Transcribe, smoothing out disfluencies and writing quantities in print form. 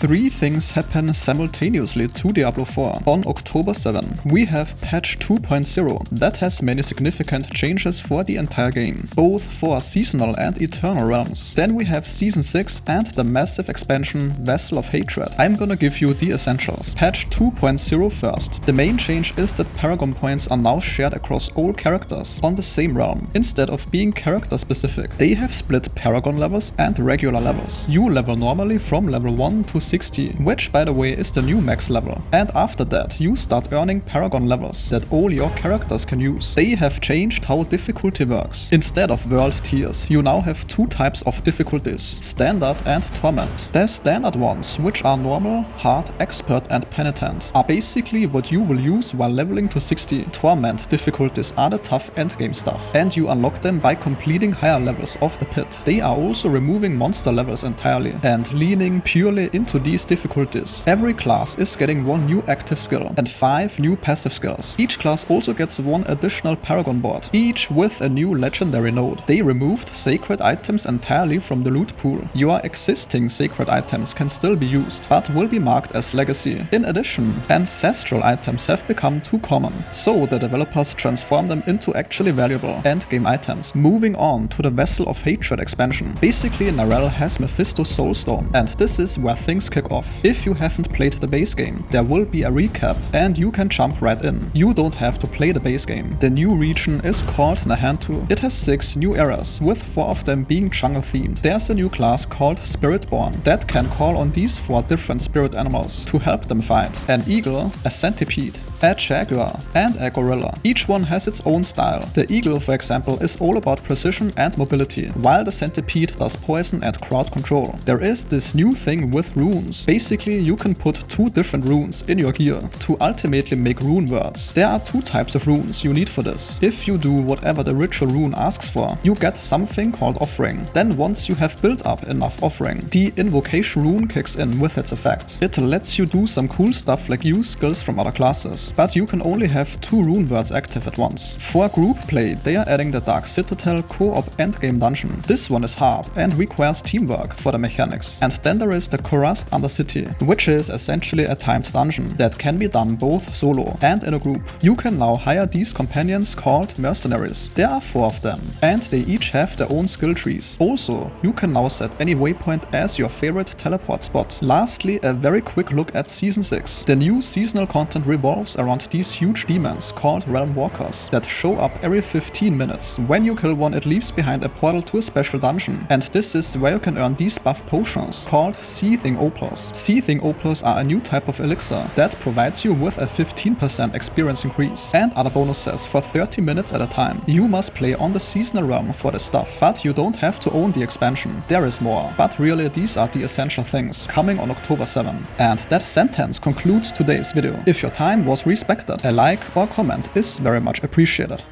Three things happen simultaneously to Diablo IV on October 7. We have patch 2.0 that has many significant changes for the entire game, both for seasonal and eternal realms. Then we have Season 6 and the massive expansion Vessel of Hatred. I'm gonna give you the essentials. Patch 2.0 first. The main change is that Paragon points are now shared across all characters on the same realm, instead of being character specific. They have split Paragon levels and regular levels. You level normally from level 1 to 60, which by the way is the new max level. And after that you start earning Paragon levels that all your characters can use. They have changed how difficulty works. Instead of world tiers, you now have two types of difficulties, Standard and Torment. The standard ones, which are normal, hard, expert and penitent, are basically what you will use while leveling to 60. Torment difficulties are the tough endgame stuff, and you unlock them by completing higher levels of the pit. They are also removing monster levels entirely and leaning purely into these difficulties. Every class is getting one new active skill and 5 new passive skills. Each class also gets one additional Paragon board, each with a new legendary node. They removed sacred items entirely from the loot pool. Your existing sacred items can still be used, but will be marked as legacy. In addition, ancestral items have become too common, so the developers transform them into actually valuable endgame items. Moving on to the Vessel of Hatred expansion. Basically, Narelle has Mephisto's Soulstone, and this is where things kick off. If you haven't played the base game, there will be a recap and you can jump right in. You don't have to play the base game. The new region is called Nahantu. It has 6 new eras, with 4 of them being jungle themed. There's a new class called Spiritborn that can call on these 4 different spirit animals to help them fight. An eagle, a centipede, a jaguar and a gorilla. Each one has its own style. The eagle, for example, is all about precision and mobility, while the centipede does poison and crowd control. There is this new thing with runes. Basically, you can put 2 different runes in your gear to ultimately make rune words. There are 2 types of runes you need for this. If you do whatever the ritual rune asks for, you get something called offering. Then once you have built up enough offering, the invocation rune kicks in with its effect. It lets you do some cool stuff like use skills from other classes, but you can only have 2 rune words active at once. For group play, they are adding the Dark Citadel co-op endgame dungeon. This one is hard and requires teamwork for the mechanics. And then there is the Corrust Undercity, which is essentially a timed dungeon that can be done both solo and in a group. You can now hire these companions called Mercenaries. There are 4 of them, and they each have their own skill trees. Also, you can now set any waypoint as your favorite teleport spot. Lastly, a very quick look at Season 6. The new seasonal content revolves around these huge demons called Realmwalkers that show up every 15 minutes. When you kill one, it leaves behind a portal to a special dungeon, and this is where you can earn these buff potions called Seething Opals. Seething Opals are a new type of elixir that provides you with a 15% experience increase and other bonuses for 30 minutes at a time. You must play on the seasonal realm for this stuff, but you don't have to own the expansion. There is more, but really these are the essential things coming on October 7. And that sentence concludes today's video. If your time was respected, a like or comment is very much appreciated.